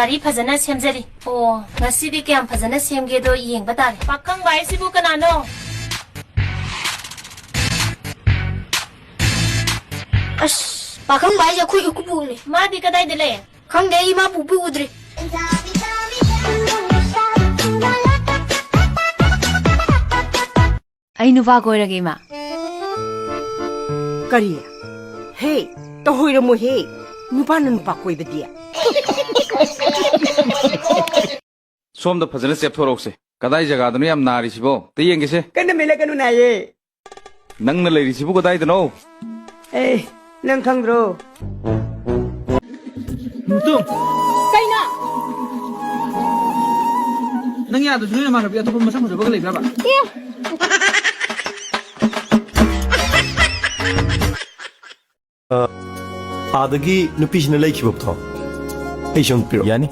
ꯒꯥꯔꯤ ꯐꯖꯅ ꯁꯦꯝꯖꯔꯤ ꯑꯣ ꯉꯁꯤꯗꯤ ꯀꯌꯥꯝ ꯐꯖꯅ ꯁꯦꯝꯒꯦꯗꯣ ꯌꯦꯡꯕ ꯇꯥꯔꯦ ꯄꯥꯈꯪ ꯚꯥꯏꯁꯤꯕꯨ ꯀꯅꯥꯅꯣ ꯑꯁ ꯄꯥꯈꯪ ꯚꯥꯏꯁꯦ ꯑꯩꯈꯣꯏ ꯏꯀꯨꯕꯣꯛꯅꯦ ꯃꯥꯗꯤ ꯀꯗꯥꯏꯗ ꯂꯩ ꯈꯪꯗꯦ ꯑꯩ ꯃꯥ ꯄꯨꯕꯤ ꯎꯗ꯭ꯔꯤ ꯑꯩ ꯅꯨꯄꯥ ꯀꯣꯏꯔꯒꯦ ꯏꯃꯥ ꯀꯔꯤ ꯍꯦ ꯇꯧꯍꯣꯏꯔꯝꯃꯣ ꯍꯦ ꯅꯨꯄꯥꯅ ꯅꯨꯄꯥ ꯀꯣꯏꯕꯗꯤ ꯁꯣꯝꯗ ꯐꯖꯅ ꯆꯦꯞꯊꯣꯔꯛꯁꯦ ꯀꯗꯥꯏ ꯖꯒꯥꯗꯅꯣ ꯌꯥꯝ ꯅꯥꯔꯤꯁꯤꯕꯣ ꯇ ꯌꯦꯡꯒꯦꯁꯦ ꯀꯟꯅ ꯃꯦꯜꯂꯛꯀꯅꯨ ꯅꯥꯏꯌꯦ ꯅꯪꯅ ꯂꯩꯔꯤꯁꯤꯕꯨ ꯀꯗꯥꯏꯗꯅꯣ ꯑꯦ ꯅꯪ ꯈꯪꯗ꯭ꯔꯣ ꯃꯨꯇꯨꯝ ꯀꯩꯅꯣ ꯅꯪ ꯌꯥꯗ꯭ꯔꯁꯨ ꯅꯣꯏ ꯅꯃꯥꯟꯅꯕꯤ ꯑꯇꯣꯞꯄ ꯃꯁꯛ ꯐꯖꯕꯒ ꯂꯩꯕ꯭ꯔꯕ ꯑꯥꯗꯒꯤ ꯅꯨꯄꯤꯁꯤꯅ ꯂꯩꯈꯤꯕꯗꯣ ꯑꯩ ꯁꯨꯝ ꯄꯤꯔꯣ ꯌꯥꯅꯤ